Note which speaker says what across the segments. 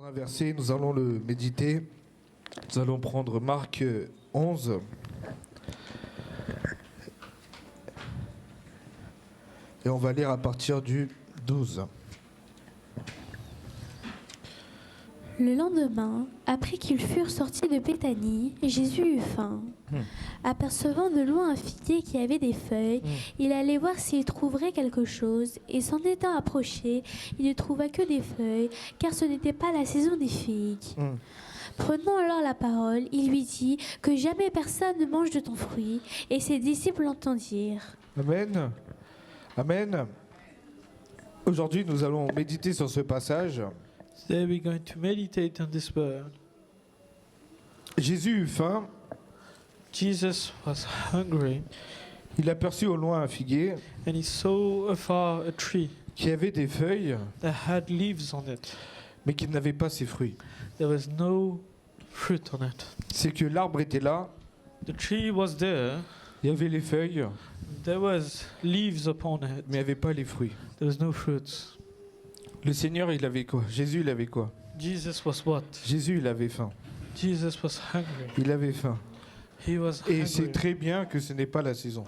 Speaker 1: Un verset, nous allons le méditer. Nous allons prendre Marc 11. Et on va lire à partir du 12.
Speaker 2: Le lendemain, après qu'ils furent sortis de Béthanie, Jésus eut faim. Apercevant de loin un figuier qui avait des feuilles, il allait voir s'il trouverait quelque chose, et s'en étant approché, il ne trouva que des feuilles, car ce n'était pas la saison des figues. Prenant alors la parole, il lui dit que jamais personne ne mange de ton fruit, et ses disciples l'entendirent.
Speaker 1: Amen. Amen. Aujourd'hui, nous allons méditer sur ce passage.
Speaker 3: Today we're going to meditate on this word.
Speaker 1: Jésus eut faim.
Speaker 3: Jesus was hungry
Speaker 1: Il aperçut au loin un figuier
Speaker 3: and he saw afar a tree
Speaker 1: qui avait des feuilles,
Speaker 3: that had leaves on it.
Speaker 1: mais qui n'avait pas ses fruits.
Speaker 3: There was no fruit on it.
Speaker 1: C'est que l'arbre était là,
Speaker 3: The tree was there,
Speaker 1: il y avait les feuilles,
Speaker 3: there was leaves upon it,
Speaker 1: mais il n'y avait pas les fruits.
Speaker 3: there was no fruits.
Speaker 1: Le Seigneur, il avait quoi? Jésus, il avait quoi?
Speaker 3: Jesus was what?
Speaker 1: Jésus, il avait faim.
Speaker 3: Jesus was hungry.
Speaker 1: Il avait faim.
Speaker 3: He was
Speaker 1: Et c'est
Speaker 3: hungry.
Speaker 1: très bien que ce n'est pas la saison.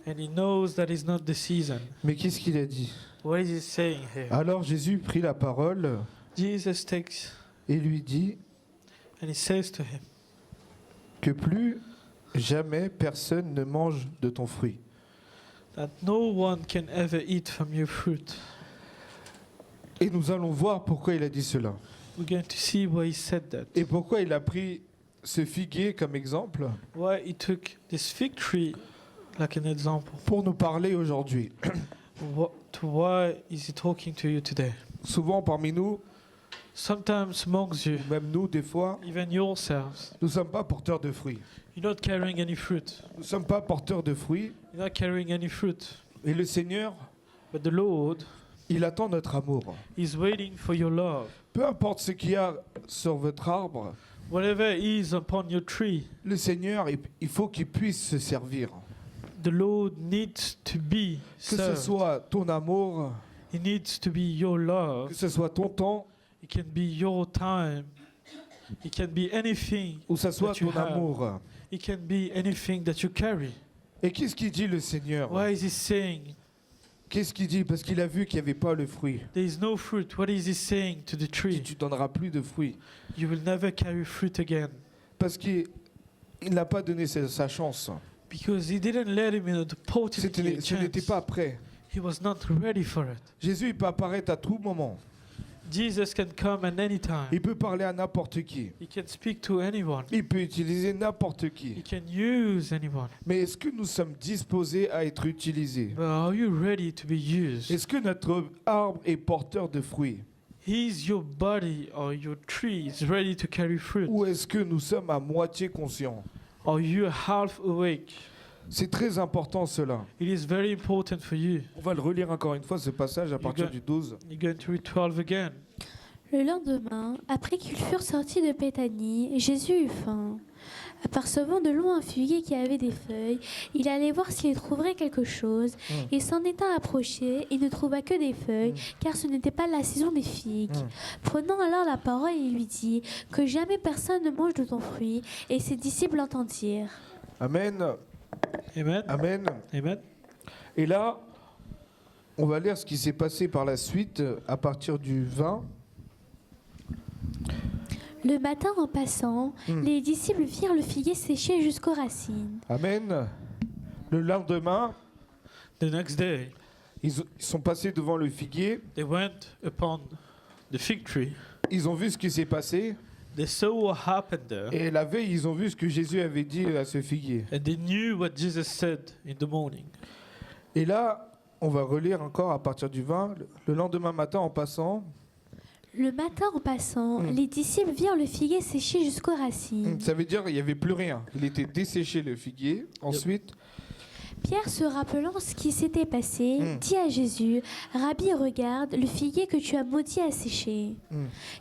Speaker 3: And he knows that it's not the season.
Speaker 1: Mais qu'est-ce qu'il a dit?
Speaker 3: What is he saying here?
Speaker 1: Alors Jésus prit la parole
Speaker 3: Jesus takes
Speaker 1: et lui dit
Speaker 3: and he says to him,
Speaker 1: que plus jamais personne ne mange de ton fruit.
Speaker 3: that no one can ever eat from your fruit.
Speaker 1: Et nous allons voir pourquoi il a dit cela.
Speaker 3: We're going to see why he said that.
Speaker 1: Et pourquoi il a pris ce figuier comme exemple
Speaker 3: Why he took this fig tree like an example.
Speaker 1: pour nous parler aujourd'hui.
Speaker 3: Why is he talking to you today?
Speaker 1: Souvent parmi nous,
Speaker 3: Sometimes amongst you,
Speaker 1: même nous des fois,
Speaker 3: even yourselves,
Speaker 1: nous ne sommes pas porteurs de fruits.
Speaker 3: you're not carrying any fruit.
Speaker 1: Nous ne sommes pas porteurs de fruits.
Speaker 3: You're not carrying any fruit.
Speaker 1: Et le Seigneur,
Speaker 3: But the Lord
Speaker 1: il attend notre amour.
Speaker 3: is waiting for your love.
Speaker 1: Peu importe ce qu'il y a sur votre arbre,
Speaker 3: Whatever is upon your tree,
Speaker 1: le Seigneur, il faut qu'il puisse se servir.
Speaker 3: the Lord needs to be
Speaker 1: Que ce
Speaker 3: served.
Speaker 1: soit ton amour,
Speaker 3: He needs to be your love.
Speaker 1: que ce soit ton temps,
Speaker 3: It can be your time. It can be anything.
Speaker 1: ou ce soit
Speaker 3: that you
Speaker 1: ton
Speaker 3: have.
Speaker 1: amour.
Speaker 3: It can be anything that you carry.
Speaker 1: Et qu'est-ce qu'il dit le Seigneur?
Speaker 3: Why is he saying
Speaker 1: Qu'est-ce qu'il dit? Parce qu'il a vu qu'il n'y avait pas le fruit.
Speaker 3: there is no fruit? What is he saying to the
Speaker 1: Il dit,
Speaker 3: tree?
Speaker 1: tu donneras plus de fruits.
Speaker 3: You will never carry fruit again.
Speaker 1: Parce qu'il n'a pas donné sa chance.
Speaker 3: Because he didn't let him in the opportunity.
Speaker 1: Ce n'était pas prêt.
Speaker 3: He was not ready for it.
Speaker 1: Jésus, il peut apparaître à tout moment.
Speaker 3: Jesus can come at any time.
Speaker 1: Il peut parler à n'importe qui.
Speaker 3: He can speak to anyone.
Speaker 1: Il peut utiliser n'importe
Speaker 3: He
Speaker 1: qui.
Speaker 3: can use anyone.
Speaker 1: Mais est-ce que nous sommes disposés à être utilisés?
Speaker 3: But are you ready to be used?
Speaker 1: Est-ce que notre arbre est porteur de fruits?
Speaker 3: Is your body or your tree is ready to carry fruit?
Speaker 1: Ou est-ce que nous sommes à moitié conscients?
Speaker 3: Are you half awake?
Speaker 1: C'est très important cela.
Speaker 3: It is very important for you.
Speaker 1: On va le relire encore une fois, ce passage, à partir du 12.
Speaker 3: You're going to read 12 again.
Speaker 2: Le lendemain, après qu'ils furent sortis de Béthanie, Jésus eut faim. Apercevant de loin un figuier qui avait des feuilles, il allait voir s'il trouverait quelque chose, et s'en étant approché, il ne trouva que des feuilles, car ce n'était pas la saison des figues. Prenant alors la parole, il lui dit que jamais personne ne mange de ton fruit, et ses disciples l'entendirent.
Speaker 1: Amen.
Speaker 3: Amen.
Speaker 1: Amen.
Speaker 3: Amen.
Speaker 1: Et là, on va lire ce qui s'est passé par la suite, à partir du 20.
Speaker 2: Le matin, en passant, les disciples virent le figuier séché jusqu'aux racines.
Speaker 1: Amen. Le lendemain,
Speaker 3: The next day,
Speaker 1: ils sont passés devant le figuier.
Speaker 3: they went upon the fig tree.
Speaker 1: Ils ont vu ce qui s'est passé.
Speaker 3: They saw what happened there,
Speaker 1: Et la veille, ils ont vu ce que Jésus avait dit à ce figuier.
Speaker 3: and they knew what Jesus said in the morning.
Speaker 1: Et là, on va relire encore à partir du 20. Le lendemain matin, en passant,
Speaker 2: Le matin, en passant, les disciples virent le figuier séché jusqu'aux racines.
Speaker 1: ça veut dire qu'il n'y avait plus rien. Il était desséché, le figuier. Ensuite,
Speaker 2: Pierre, se rappelant ce qui s'était passé, dit à Jésus, « Rabbi, regarde, le figuier que tu as maudit a séché.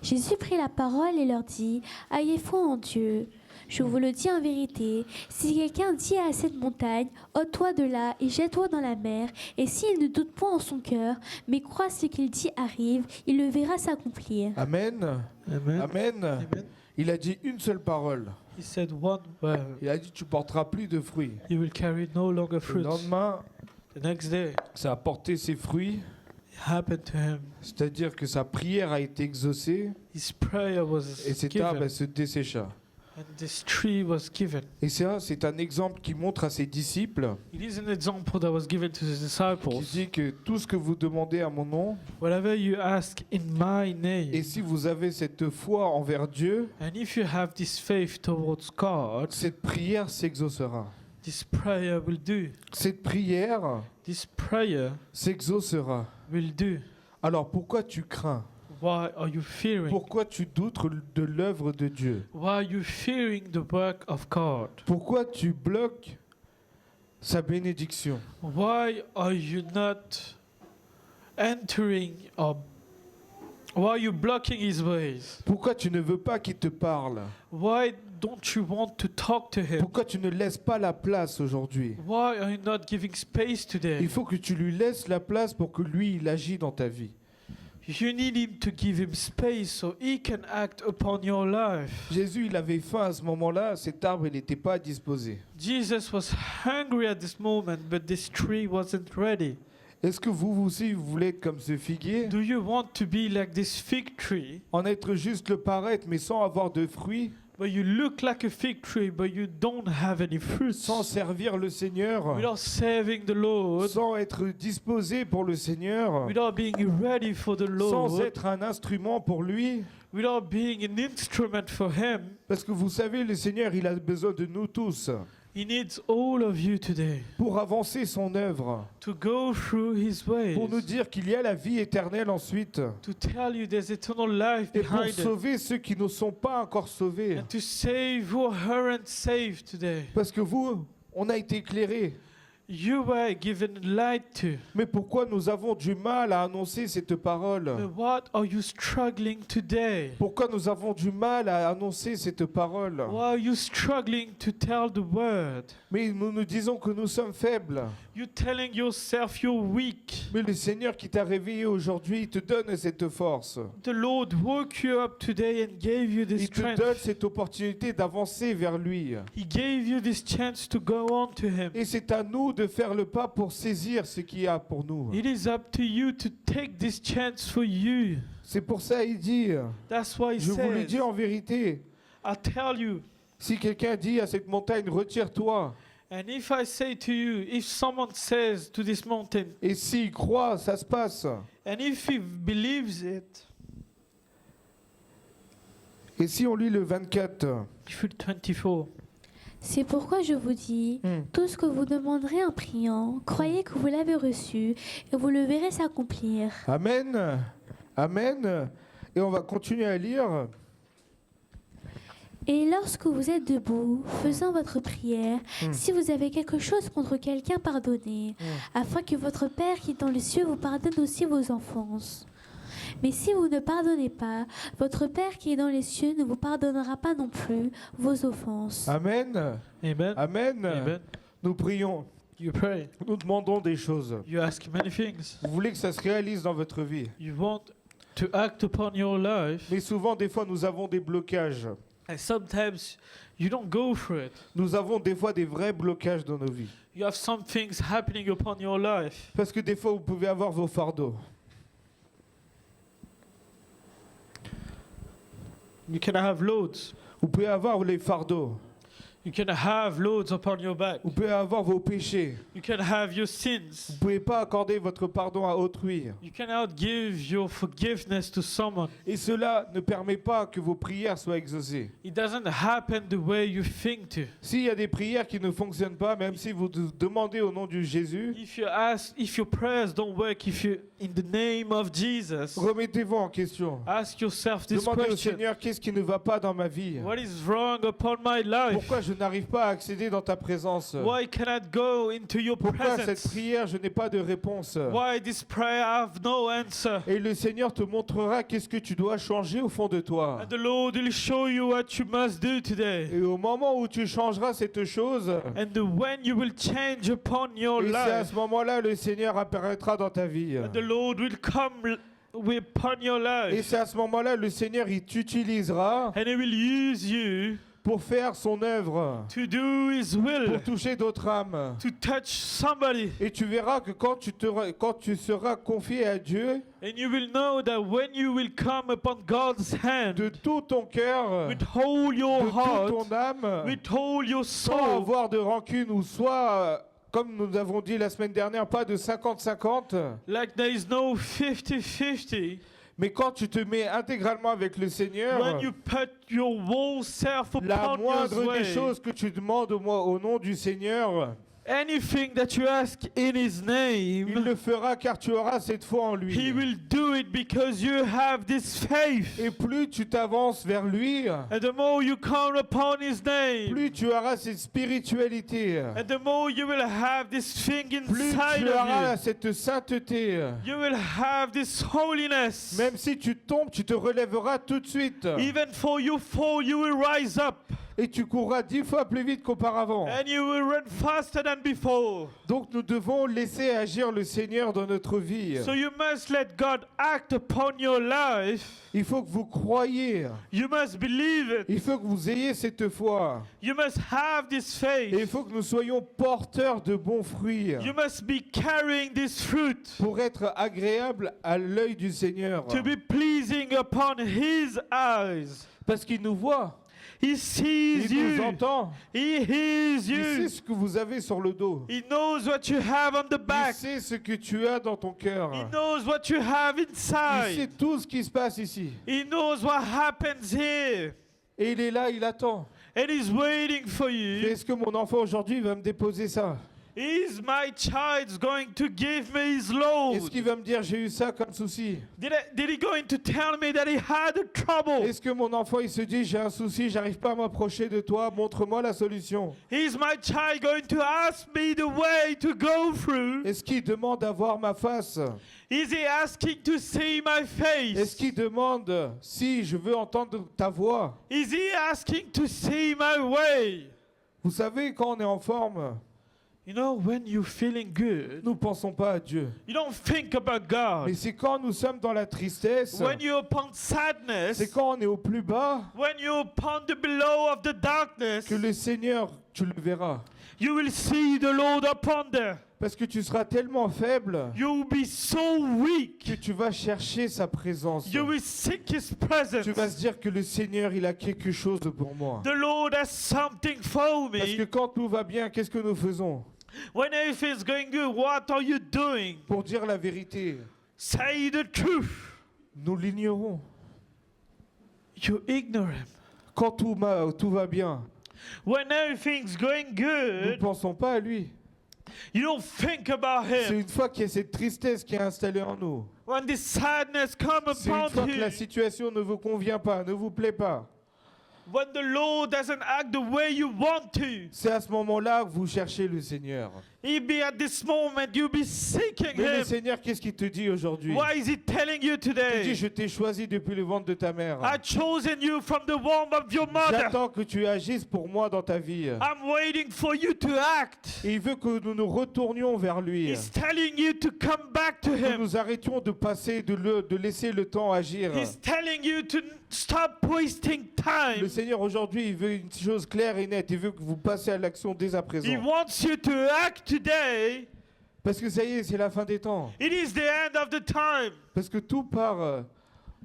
Speaker 2: Jésus prit la parole et leur dit, « Ayez foi en Dieu. je vous le dis en vérité, si quelqu'un dit à cette montagne, ôte-toi de là et jette-toi dans la mer, et s'il ne doute point en son cœur, mais croit ce qu'il dit arrive, il le verra s'accomplir.
Speaker 1: Amen.
Speaker 3: Amen.
Speaker 1: Amen.
Speaker 3: Amen.
Speaker 1: Il a dit une seule parole.
Speaker 3: He said one word.
Speaker 1: Il a dit tu porteras plus de fruits.
Speaker 3: You will carry no longer
Speaker 1: Le
Speaker 3: fruit.
Speaker 1: lendemain,
Speaker 3: The next day,
Speaker 1: ça a porté ses fruits,
Speaker 3: it happened to him.
Speaker 1: c'est-à-dire que sa prière a été exaucée
Speaker 3: His prayer was
Speaker 1: et cet arbre
Speaker 3: given,
Speaker 1: elle se dessécha.
Speaker 3: and this tree was given.
Speaker 1: Et ça, c'est un exemple qui montre à ses disciples,
Speaker 3: It is an example that was given to the
Speaker 1: qui
Speaker 3: disciples.
Speaker 1: dit que tout ce que vous demandez à mon nom,
Speaker 3: Whatever you ask in my name,
Speaker 1: et si vous avez cette foi envers Dieu,
Speaker 3: and if you have this faith towards God,
Speaker 1: cette prière s'exaucera.
Speaker 3: this prayer will do.
Speaker 1: Cette prière
Speaker 3: This prayer
Speaker 1: s'exaucera.
Speaker 3: will do.
Speaker 1: Alors pourquoi tu crains?
Speaker 3: Why are you fearing?
Speaker 1: Pourquoi tu doutes de l'œuvre de Dieu?
Speaker 3: Why are you fearing the work of God?
Speaker 1: Pourquoi tu bloques sa bénédiction?
Speaker 3: Why are you not entering or why are you blocking his ways?
Speaker 1: Pourquoi tu ne veux pas qu'il te parle?
Speaker 3: Why don't you want to talk to him?
Speaker 1: Pourquoi tu ne laisses pas la place aujourd'hui?
Speaker 3: Why are you not giving space today?
Speaker 1: Il faut que tu lui laisses la place pour que lui, il agit dans ta vie.
Speaker 3: You need him to give him space so he can act upon your life.
Speaker 1: Jésus, il avait faim à ce moment-là, cet arbre, il n'était pas disposé.
Speaker 3: Jesus was hungry at this moment, but this tree wasn't ready.
Speaker 1: Est-ce que vous aussi, vous voulez être comme ce figuier?
Speaker 3: Do you want to be like this fig tree,
Speaker 1: En être juste le paraître, mais sans avoir de fruits,
Speaker 3: where you look like a fig tree, but you don't have any fruits,
Speaker 1: sans servir le Seigneur,
Speaker 3: without serving the Lord,
Speaker 1: sans être disposé pour le Seigneur,
Speaker 3: without being ready for the
Speaker 1: sans
Speaker 3: Lord,
Speaker 1: être un instrument pour lui?
Speaker 3: without being an instrument for Him?
Speaker 1: Parce que vous savez, le Seigneur, il a besoin de nous tous
Speaker 3: He needs all of you today
Speaker 1: pour avancer son œuvre,
Speaker 3: to go through His ways,
Speaker 1: pour nous dire qu'il y a la vie éternelle ensuite,
Speaker 3: to tell you there's eternal life
Speaker 1: et pour
Speaker 3: behind it,
Speaker 1: sauver ceux qui ne sont pas encore sauvés.
Speaker 3: and to save who aren't saved today.
Speaker 1: Parce que vous, on a été éclairés.
Speaker 3: You were given light to.
Speaker 1: Mais pourquoi nous avons du mal à annoncer cette parole?
Speaker 3: But what are you struggling today?
Speaker 1: Pourquoi nous avons du mal à annoncer cette parole?
Speaker 3: Why are you struggling to tell the word?
Speaker 1: Mais nous nous disons que nous sommes faibles.
Speaker 3: You're telling yourself you're weak.
Speaker 1: Mais le Seigneur qui t'a réveillé aujourd'hui, il te donne cette force.
Speaker 3: The Lord woke you up today and gave you this
Speaker 1: Il te donne
Speaker 3: strength.
Speaker 1: cette opportunité d'avancer vers lui.
Speaker 3: He gave you this chance to go on to Him.
Speaker 1: Et c'est à nous de faire le pas pour saisir ce qu'il y a pour nous.
Speaker 3: It is up to you to take this chance for you.
Speaker 1: C'est pour ça qu'il dit,
Speaker 3: That's why He
Speaker 1: je vous le
Speaker 3: says,
Speaker 1: dis en vérité,
Speaker 3: I tell you,
Speaker 1: si quelqu'un dit à cette montagne, retire-toi,
Speaker 3: and if I say to you, if someone says to this mountain,
Speaker 1: et s'il croit, ça se passe.
Speaker 3: and if he believes it,
Speaker 1: Et si on lit le 24,
Speaker 3: if 24,
Speaker 2: C'est pourquoi je vous dis, tout ce que vous demanderez en priant, croyez que vous l'avez reçu et vous le verrez s'accomplir.
Speaker 1: Amen, Amen. Et on va continuer à lire.
Speaker 2: Et lorsque vous êtes debout, faisant votre prière, si vous avez quelque chose contre quelqu'un, pardonnez, afin que votre Père qui est dans les cieux vous pardonne aussi vos offenses. Mais si vous ne pardonnez pas, votre Père qui est dans les cieux ne vous pardonnera pas non plus vos offenses.
Speaker 1: Amen,
Speaker 3: Amen.
Speaker 1: Amen.
Speaker 3: Amen.
Speaker 1: Nous prions,
Speaker 3: You pray.
Speaker 1: nous demandons des choses.
Speaker 3: You ask many things.
Speaker 1: Vous voulez que ça se réalise dans votre vie.
Speaker 3: You want to act upon your life,
Speaker 1: Mais souvent, des fois, nous avons des blocages.
Speaker 3: and sometimes you don't go through it.
Speaker 1: Nous avons des fois des vrais blocages dans nos vies.
Speaker 3: You have some things happening upon your life.
Speaker 1: Parce que des fois, vous pouvez avoir vos fardeaux.
Speaker 3: You can have loads.
Speaker 1: Vous pouvez avoir les fardeaux.
Speaker 3: You can have loads upon your back.
Speaker 1: Vous pouvez avoir vos péchés.
Speaker 3: You can have your sins.
Speaker 1: Vous ne pouvez pas accorder votre pardon à autrui.
Speaker 3: You cannot give your forgiveness to someone.
Speaker 1: Et cela ne permet pas que vos prières soient exaucées.
Speaker 3: It doesn't happen the way you think to.
Speaker 1: S'il y a des prières qui ne fonctionnent pas, même si vous demandez au nom de Jésus,
Speaker 3: If your prayers don't work, in the name of Jesus,
Speaker 1: remettez-vous en question.
Speaker 3: ask yourself this
Speaker 1: Demandez au
Speaker 3: question.
Speaker 1: Seigneur, qu'est-ce qui ne va pas dans ma vie?
Speaker 3: What is wrong upon my life?
Speaker 1: Pourquoi je je n'arrive pas à accéder dans ta présence?
Speaker 3: Why cannot go into your
Speaker 1: Pourquoi cette
Speaker 3: presence?
Speaker 1: prière, je n'ai pas de réponse?
Speaker 3: Why this prayer have no answer?
Speaker 1: Et le Seigneur te montrera qu'est-ce que tu dois changer au fond de toi.
Speaker 3: And the Lord will show you what you must do today.
Speaker 1: Et au moment où tu changeras cette chose,
Speaker 3: And when you will change upon your
Speaker 1: et c'est à
Speaker 3: life,
Speaker 1: ce moment-là le Seigneur apparaîtra dans ta vie.
Speaker 3: and the Lord will come upon your
Speaker 1: Et
Speaker 3: life,
Speaker 1: c'est à ce moment-là le Seigneur il t'utilisera
Speaker 3: and He will use you
Speaker 1: pour faire son œuvre,
Speaker 3: to do His will,
Speaker 1: pour toucher d'autres âmes.
Speaker 3: to touch somebody.
Speaker 1: Et tu verras que quand tu seras confié à Dieu,
Speaker 3: And you will know that when you will come upon God's hand,
Speaker 1: de tout ton cœur,
Speaker 3: with all
Speaker 1: de
Speaker 3: your
Speaker 1: toute
Speaker 3: heart,
Speaker 1: ton âme,
Speaker 3: with all your
Speaker 1: sans
Speaker 3: soul,
Speaker 1: avoir de rancune ou soit, comme nous avons dit la semaine dernière, pas de 50-50,
Speaker 3: like there is no 50-50,
Speaker 1: mais quand tu te mets intégralement avec le Seigneur,
Speaker 3: when you put your whole self
Speaker 1: la
Speaker 3: upon
Speaker 1: moindre
Speaker 3: His
Speaker 1: des
Speaker 3: way,
Speaker 1: choses que tu demandes au nom du Seigneur,
Speaker 3: anything that you ask in His
Speaker 1: il
Speaker 3: name,
Speaker 1: le fera car tu auras cette foi en
Speaker 3: He
Speaker 1: lui.
Speaker 3: will do it because you have this faith.
Speaker 1: Et plus tu t'avances vers lui,
Speaker 3: And the more you come upon His name,
Speaker 1: plus tu auras cette spiritualité,
Speaker 3: and the more you will have this thing
Speaker 1: plus
Speaker 3: inside
Speaker 1: tu auras
Speaker 3: of
Speaker 1: cette sainteté.
Speaker 3: you, you will have this holiness.
Speaker 1: Même si tu tombes, tu te relèveras tout de suite.
Speaker 3: Even for you fall, you will rise up,
Speaker 1: Et tu courras 10 fois plus vite qu'auparavant.
Speaker 3: and you will run faster than before.
Speaker 1: Donc nous devons laisser agir le Seigneur dans notre vie.
Speaker 3: So you must let God act upon your life.
Speaker 1: Il faut que vous croyiez.
Speaker 3: You must believe it.
Speaker 1: Il faut que vous ayez cette foi.
Speaker 3: You must have this
Speaker 1: Et il
Speaker 3: faith.
Speaker 1: faut que nous soyons porteurs de bons fruits
Speaker 3: You must be carrying this fruit
Speaker 1: pour être agréables à l'œil du Seigneur.
Speaker 3: to be pleasing upon His eyes.
Speaker 1: Parce qu'il nous voit,
Speaker 3: He sees
Speaker 1: il nous
Speaker 3: you.
Speaker 1: entend,
Speaker 3: He hears
Speaker 1: il sait
Speaker 3: you.
Speaker 1: ce que vous avez sur le dos.
Speaker 3: He knows what you have on the
Speaker 1: Il
Speaker 3: back.
Speaker 1: sait ce que tu as dans ton cœur.
Speaker 3: He knows what you have
Speaker 1: Il sait
Speaker 3: inside.
Speaker 1: tout ce qui se passe ici.
Speaker 3: He knows what happens here.
Speaker 1: Et il est là, il attend.
Speaker 3: And He's waiting for
Speaker 1: Mais
Speaker 3: you.
Speaker 1: est-ce que mon enfant aujourd'hui va me déposer ça?
Speaker 3: Is my child going to give me his
Speaker 1: Est-ce
Speaker 3: load?
Speaker 1: qu'il va me dire j'ai eu ça comme souci?
Speaker 3: Did he going to tell me that he had a trouble?
Speaker 1: Est-ce que mon enfant il se dit j'ai un souci, j'arrive pas à m'approcher de toi, montre-moi la solution?
Speaker 3: Is my child going to ask me the way to go through?
Speaker 1: Est-ce qu'il demande à voir ma face?
Speaker 3: Is he asking to see my
Speaker 1: Est-ce
Speaker 3: face?
Speaker 1: qu'il demande si je veux entendre ta voix?
Speaker 3: Is he asking to see my way?
Speaker 1: Vous savez, quand on est en forme,
Speaker 3: You know, when you're feeling good,
Speaker 1: nous ne pensons pas à Dieu.
Speaker 3: you don't think about God.
Speaker 1: Mais c'est quand nous sommes dans la tristesse,
Speaker 3: When you're upon
Speaker 1: c'est
Speaker 3: sadness,
Speaker 1: quand on est au plus bas,
Speaker 3: when you're upon the below of the darkness,
Speaker 1: que le Seigneur, tu le verras.
Speaker 3: you will see the Lord upon there.
Speaker 1: Parce que tu seras tellement faible
Speaker 3: You will be so weak.
Speaker 1: que tu vas chercher sa présence.
Speaker 3: You will seek His presence.
Speaker 1: Tu vas se dire que le Seigneur, il a quelque chose pour moi.
Speaker 3: The Lord has something for
Speaker 1: Parce que
Speaker 3: me.
Speaker 1: quand tout va bien, qu'est-ce que nous faisons?
Speaker 3: When everything's going good, what are you doing?
Speaker 1: Pour dire la vérité,
Speaker 3: Say the truth.
Speaker 1: nous l'ignorons.
Speaker 3: You ignore Him.
Speaker 1: Quand tout va bien,
Speaker 3: When everything's going
Speaker 1: nous ne
Speaker 3: good,
Speaker 1: pensons pas à lui.
Speaker 3: you don't think about
Speaker 1: C'est
Speaker 3: Him.
Speaker 1: une fois qu'il y a cette tristesse qui est installée en nous.
Speaker 3: When this sadness comes
Speaker 1: C'est une
Speaker 3: upon
Speaker 1: fois que la
Speaker 3: you,
Speaker 1: situation ne vous convient pas, ne vous plaît pas.
Speaker 3: when the Lord doesn't act the way you want to,
Speaker 1: C'est à ce moment-là que vous cherchez le Seigneur.
Speaker 3: He'll be at this moment, you'll be seeking
Speaker 1: Mais le
Speaker 3: Him.
Speaker 1: Seigneur, qu'est-ce qu'il te dit aujourd'hui?
Speaker 3: Why is He telling you
Speaker 1: Il te dit,
Speaker 3: today?
Speaker 1: je t'ai choisi depuis le ventre de ta mère.
Speaker 3: I've chosen you from the womb of your mother.
Speaker 1: J'attends que tu agisses pour moi dans ta vie.
Speaker 3: I'm waiting for you to act.
Speaker 1: Et il veut que nous nous retournions vers lui.
Speaker 3: He's telling you to come back to
Speaker 1: Que
Speaker 3: Him.
Speaker 1: nous arrêtions de passer, de laisser le temps agir.
Speaker 3: He's telling you to stop wasting
Speaker 1: Le
Speaker 3: time.
Speaker 1: Seigneur aujourd'hui, il veut une chose claire et nette. Il veut que vous passiez à l'action dès à
Speaker 3: He
Speaker 1: présent.
Speaker 3: wants you to act today.
Speaker 1: Parce que ça y est, c'est la fin des temps.
Speaker 3: It is the end of the time.
Speaker 1: Parce que tout part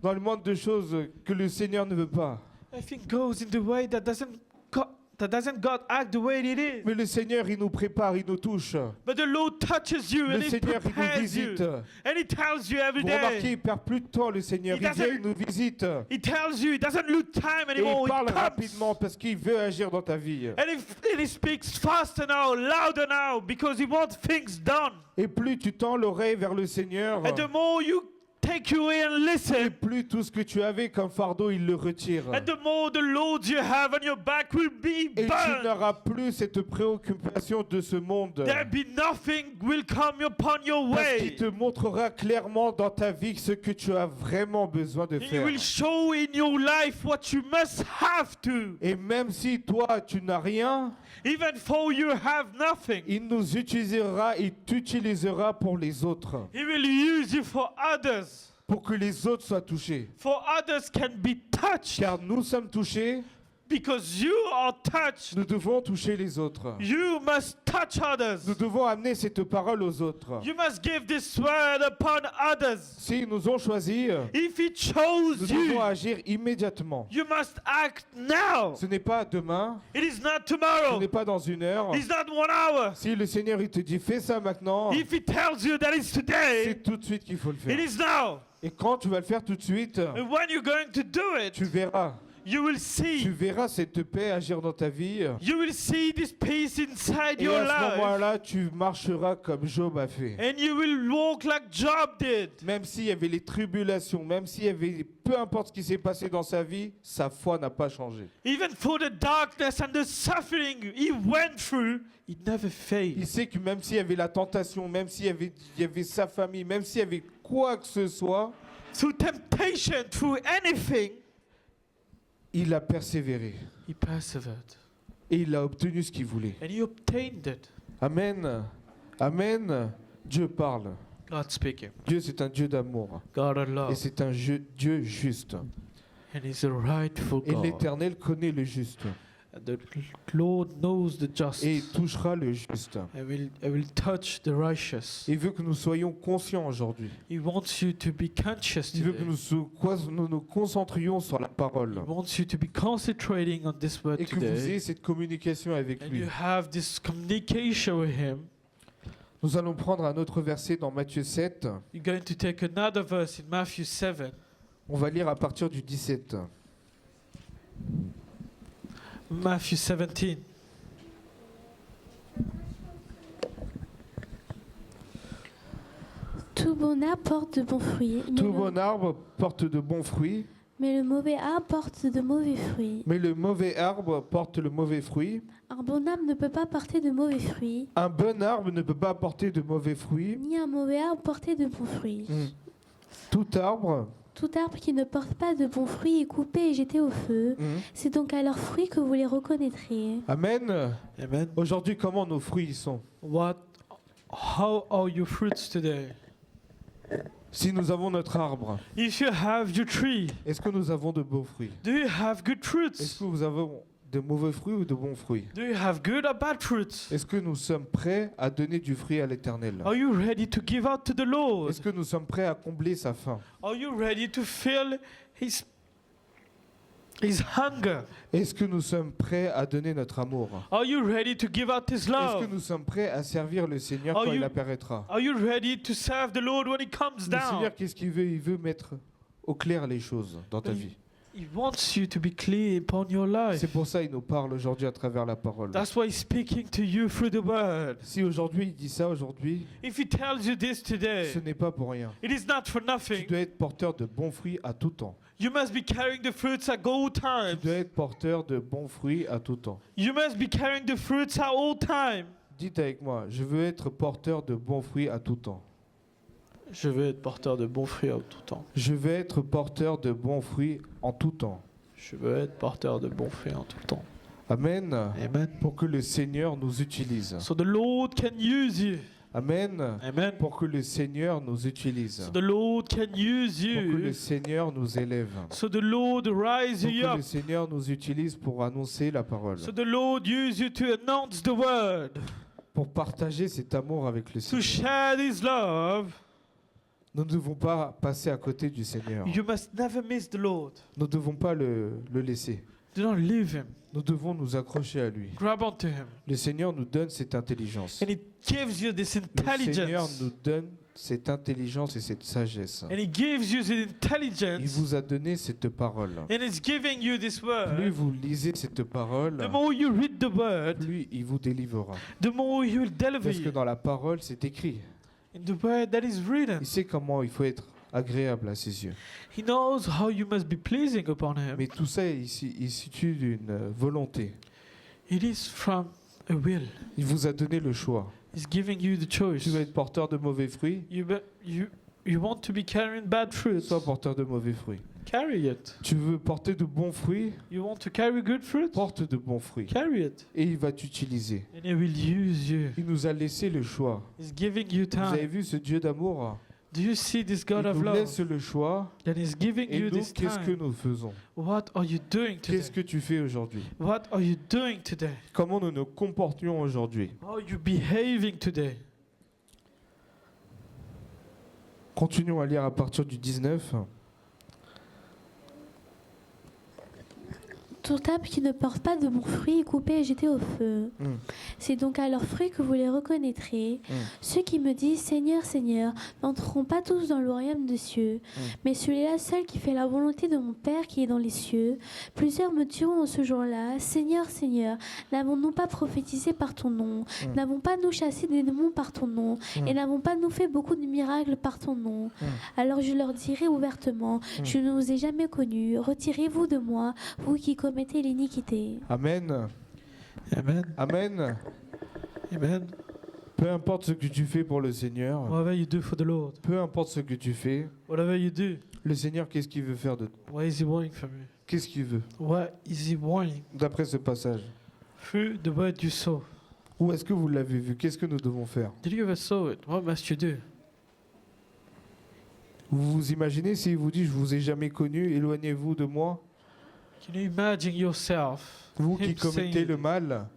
Speaker 1: dans le monde de choses que le Seigneur ne veut pas.
Speaker 3: Everything goes in the way that doesn't God act the way it is.
Speaker 1: Mais le Seigneur, il nous prépare, il nous touche.
Speaker 3: But the Lord touches you
Speaker 1: Le
Speaker 3: and He
Speaker 1: Seigneur, il nous
Speaker 3: prepares
Speaker 1: visite.
Speaker 3: you. And He tells you every
Speaker 1: Vous remarquez,
Speaker 3: day.
Speaker 1: il perd plus de temps, le Seigneur.
Speaker 3: He
Speaker 1: Il vient,
Speaker 3: doesn't-
Speaker 1: il nous visite.
Speaker 3: He tells you He doesn't lose time
Speaker 1: Et il
Speaker 3: anymore.
Speaker 1: parle
Speaker 3: He comes.
Speaker 1: rapidement parce qu'il veut agir dans ta vie.
Speaker 3: And he speaks faster now, louder now, because He wants things done.
Speaker 1: Et plus tu tends l'oreille vers le Seigneur,
Speaker 3: And the more you take you away and
Speaker 1: Et
Speaker 3: listen.
Speaker 1: plus tout ce que tu avais comme fardeau, il le retire.
Speaker 3: And the more the loads you have on your back will be
Speaker 1: Et tu
Speaker 3: burned.
Speaker 1: n'auras plus cette préoccupation de ce monde.
Speaker 3: There be nothing will come upon your
Speaker 1: Parce
Speaker 3: way.
Speaker 1: qu'il te montrera clairement dans ta vie ce que tu as vraiment besoin de
Speaker 3: And he
Speaker 1: faire.
Speaker 3: will show in your life what you must have to.
Speaker 1: Et même si toi, tu n'as rien,
Speaker 3: Even though you have nothing,
Speaker 1: il nous utilisera, il t'utilisera pour les autres.
Speaker 3: he will use you for others.
Speaker 1: Pour que les autres soient touchés.
Speaker 3: For others can be touched.
Speaker 1: Car nous sommes touchés,
Speaker 3: Because you are touched.
Speaker 1: nous devons toucher les autres.
Speaker 3: You must touch others.
Speaker 1: Nous devons amener cette parole aux autres.
Speaker 3: You must give this word upon others.
Speaker 1: S'ils nous ont choisis,
Speaker 3: If he
Speaker 1: nous
Speaker 3: chose
Speaker 1: devons
Speaker 3: you,
Speaker 1: agir immédiatement.
Speaker 3: you must act now.
Speaker 1: Ce n'est pas demain,
Speaker 3: It is not
Speaker 1: ce
Speaker 3: tomorrow.
Speaker 1: n'est pas dans une heure.
Speaker 3: It's not 1 hour.
Speaker 1: Si le Seigneur il te dit fais ça maintenant,
Speaker 3: If he tells you that it's today,
Speaker 1: c'est tout de suite qu'il faut le
Speaker 3: it
Speaker 1: faire.
Speaker 3: is now.
Speaker 1: Et quand tu vas le faire tout de suite,
Speaker 3: And when you're going to do it,
Speaker 1: tu verras.
Speaker 3: you will
Speaker 1: Tu
Speaker 3: see.
Speaker 1: verras cette paix agir dans ta vie.
Speaker 3: You will see this peace inside
Speaker 1: Et
Speaker 3: your
Speaker 1: à ce
Speaker 3: life.
Speaker 1: moment-là, tu marcheras comme Job a fait.
Speaker 3: And you will walk like Job did.
Speaker 1: Même s'il y avait les tribulations, même s'il y avait peu importe ce qui s'est passé dans sa vie, sa foi n'a pas changé.
Speaker 3: Even for the darkness and the suffering he went through, he never
Speaker 1: Il
Speaker 3: failed.
Speaker 1: sait que même s'il y avait la tentation, même s'il y avait sa famille, même s'il y avait quoi que ce soit,
Speaker 3: Through temptation, through anything,
Speaker 1: il a persévéré.
Speaker 3: he persevered.
Speaker 1: Et il a obtenu ce qu'il voulait.
Speaker 3: And he obtained it.
Speaker 1: Amen. Amen. Dieu parle.
Speaker 3: God speaking.
Speaker 1: Dieu, c'est un Dieu d'amour.
Speaker 3: God of
Speaker 1: Et
Speaker 3: love.
Speaker 1: c'est un Dieu juste.
Speaker 3: And he's a rightful
Speaker 1: Et
Speaker 3: God.
Speaker 1: l'Éternel connaît le juste.
Speaker 3: And the Lord knows the just.
Speaker 1: Et il touchera le juste.
Speaker 3: And will touch the righteous.
Speaker 1: Il veut que nous soyons conscients aujourd'hui.
Speaker 3: He wants you to be conscious
Speaker 1: Il veut que
Speaker 3: today.
Speaker 1: nous nous concentrions sur la parole.
Speaker 3: He wants you to be concentrating on this word
Speaker 1: Et que vous
Speaker 3: today.
Speaker 1: ayez cette communication avec
Speaker 3: And
Speaker 1: lui.
Speaker 3: you have this communication with him.
Speaker 1: Nous allons prendre un autre verset dans Matthieu 7.
Speaker 3: You're going to take another verse in Matthew 7.
Speaker 1: On va lire à partir du 17.
Speaker 3: Matthew 17.
Speaker 2: Tout bon arbre porte de bons fruits,
Speaker 1: Tout bon arbre porte de bons fruits,
Speaker 2: mais le mauvais arbre porte de mauvais fruits.
Speaker 1: mais le mauvais arbre porte le mauvais fruit.
Speaker 2: Un bon arbre ne peut pas porter de mauvais fruits,
Speaker 1: Un bon arbre ne peut pas porter de mauvais fruits.
Speaker 2: ni un mauvais arbre porter de bons fruits.
Speaker 1: Tout arbre,
Speaker 2: Tout arbre qui ne porte pas de bons fruits est coupé et jeté au feu. C'est donc à leurs fruits que vous les reconnaîtrez.
Speaker 1: Amen.
Speaker 3: Amen.
Speaker 1: Aujourd'hui, comment nos fruits sont?
Speaker 3: How are your fruits today?
Speaker 1: Si nous avons notre arbre,
Speaker 3: If you have your tree,
Speaker 1: est-ce que nous avons de beaux fruits?
Speaker 3: do you have good
Speaker 1: Est-ce
Speaker 3: fruits?
Speaker 1: que nous avons de mauvais fruits ou de bons fruits?
Speaker 3: Do you have good or bad fruits?
Speaker 1: Est-ce que nous sommes prêts à donner du fruit à l'Éternel?
Speaker 3: Are you ready to give out to the Lord?
Speaker 1: Est-ce que nous sommes prêts à combler sa faim?
Speaker 3: Are you ready to fill his hunger?
Speaker 1: Est-ce que nous sommes prêts à donner notre amour?
Speaker 3: Are you ready to give out his
Speaker 1: Est-ce que
Speaker 3: love?
Speaker 1: nous sommes prêts à servir le Seigneur
Speaker 3: Are
Speaker 1: quand il
Speaker 3: you-
Speaker 1: apparaîtra?
Speaker 3: Are you ready to serve the Lord when he comes
Speaker 1: Le
Speaker 3: down?
Speaker 1: Seigneur, qu'est-ce qu'il veut? Il veut mettre au clair les choses dans ta
Speaker 3: Oui.
Speaker 1: vie.
Speaker 3: He wants you to be clear upon your life.
Speaker 1: C'est pour ça qu'il nous parle aujourd'hui à travers la parole.
Speaker 3: That's why he's speaking to you through the word.
Speaker 1: Si aujourd'hui il dit ça aujourd'hui,
Speaker 3: If he tells you this today,
Speaker 1: ce n'est pas pour rien.
Speaker 3: it is not for
Speaker 1: Tu
Speaker 3: nothing.
Speaker 1: dois être porteur de bons fruits à tout temps.
Speaker 3: You must be carrying the fruits at all
Speaker 1: Tu
Speaker 3: times.
Speaker 1: dois être porteur de bons fruits à tout temps.
Speaker 3: You must be carrying the fruits at all times.
Speaker 1: Dites avec moi, je veux être porteur de bons fruits à tout temps.
Speaker 3: Je veux être porteur de bons fruits en tout temps.
Speaker 1: Je veux être porteur de bons fruits en tout temps.
Speaker 3: Je veux être porteur de bons fruits en tout temps.
Speaker 1: Amen.
Speaker 3: Amen.
Speaker 1: Pour que le Seigneur nous utilise.
Speaker 3: So the Lord can use you.
Speaker 1: Amen.
Speaker 3: Amen.
Speaker 1: Pour que le Seigneur nous utilise.
Speaker 3: So the Lord can use
Speaker 1: Pour que le
Speaker 3: you.
Speaker 1: Seigneur nous élève.
Speaker 3: So the Lord rise
Speaker 1: Pour
Speaker 3: you
Speaker 1: que
Speaker 3: up.
Speaker 1: le Seigneur nous utilise pour annoncer la parole.
Speaker 3: So the Lord use you to announce the word,
Speaker 1: Pour partager cet amour avec le
Speaker 3: to
Speaker 1: Seigneur.
Speaker 3: share His love.
Speaker 1: Nous ne devons pas passer à côté du Seigneur.
Speaker 3: You must never miss the Lord.
Speaker 1: Nous ne devons pas le laisser.
Speaker 3: Do not leave Him.
Speaker 1: Nous devons nous accrocher à lui.
Speaker 3: Grab onto Him.
Speaker 1: Le Seigneur nous donne cette intelligence.
Speaker 3: And He gives you this
Speaker 1: Le Seigneur
Speaker 3: intelligence.
Speaker 1: nous donne cette intelligence et cette sagesse.
Speaker 3: And He gives you the
Speaker 1: Il
Speaker 3: intelligence.
Speaker 1: vous a donné cette parole.
Speaker 3: And He's giving you this
Speaker 1: Plus
Speaker 3: word.
Speaker 1: vous lisez cette parole,
Speaker 3: The more you read the word,
Speaker 1: plus il vous délivrera.
Speaker 3: the more He will deliver
Speaker 1: Parce que
Speaker 3: you.
Speaker 1: dans la parole, c'est écrit.
Speaker 3: In the word that is written,
Speaker 1: Il sait comment il faut être agréable à ses yeux.
Speaker 3: He knows how you must be pleasing upon him.
Speaker 1: Mais tout ça est issu d'une volonté.
Speaker 3: It is from a will.
Speaker 1: Il vous a donné le choix.
Speaker 3: He's giving you the choice.
Speaker 1: Tu veux être porteur de mauvais fruits,
Speaker 3: You want to be carrying bad fruits.
Speaker 1: sois porteur de mauvais fruits.
Speaker 3: Carry it.
Speaker 1: Tu veux porter de bons fruits,
Speaker 3: You want to carry good fruit.
Speaker 1: porte de bons fruits.
Speaker 3: Carry it.
Speaker 1: Et il va t'utiliser.
Speaker 3: And he will use you.
Speaker 1: Il nous a laissé le choix.
Speaker 3: He's giving you
Speaker 1: Vous avez
Speaker 3: time.
Speaker 1: vu ce Dieu d'amour?
Speaker 3: Do you see this
Speaker 1: Il
Speaker 3: God of
Speaker 1: nous
Speaker 3: love?
Speaker 1: laisse le choix.
Speaker 3: Then he's giving
Speaker 1: Et
Speaker 3: you
Speaker 1: nous,
Speaker 3: this
Speaker 1: qu'est-ce que
Speaker 3: time.
Speaker 1: nous faisons?
Speaker 3: What are you doing
Speaker 1: Qu'est-ce
Speaker 3: today?
Speaker 1: que tu fais aujourd'hui?
Speaker 3: What are you doing today?
Speaker 1: Comment nous nous comportions aujourd'hui?
Speaker 3: How are you behaving today?
Speaker 1: Continuons à lire à partir du 19.
Speaker 2: Toute arbre qui ne porte pas de bons fruits est coupé et jeté au feu.
Speaker 1: Mm.
Speaker 2: C'est donc à leurs fruits que vous les reconnaîtrez. Ceux qui me disent Seigneur, Seigneur, n'entreront pas tous dans le royaume des cieux, mais celui-là seul qui fait la volonté de mon Père qui est dans les cieux. Plusieurs me diront en ce jour-là, Seigneur, Seigneur, n'avons-nous pas prophétisé par ton nom? N'avons pas nous chassé des démons par ton nom? Et n'avons pas nous fait beaucoup de miracles par ton nom? Alors je leur dirai ouvertement, je ne vous ai jamais connus. Retirez-vous de moi, vous qui commettez l'iniquité.
Speaker 1: Amen.
Speaker 3: Amen.
Speaker 1: Amen.
Speaker 3: Amen.
Speaker 1: Peu importe ce que tu fais pour le Seigneur,
Speaker 3: Whatever you do for the Lord,
Speaker 1: peu importe ce que tu fais,
Speaker 3: whatever you do,
Speaker 1: le Seigneur, qu'est-ce qu'il veut faire de toi?
Speaker 3: what is He wanting from you?
Speaker 1: Qu'est-ce qu'il veut?
Speaker 3: What is He wanting
Speaker 1: D'après ce passage.
Speaker 3: through the word you saw?
Speaker 1: Où est-ce que vous l'avez vu? Qu'est-ce que nous devons faire?
Speaker 3: Did you ever saw it? What must you do?
Speaker 1: Vous vous imaginez s'il vous dit, je vous ai jamais connu, éloignez-vous de moi?
Speaker 3: Can you imagine yourself,
Speaker 1: Vous qui
Speaker 3: him
Speaker 1: commettez
Speaker 3: saying,
Speaker 1: le mal,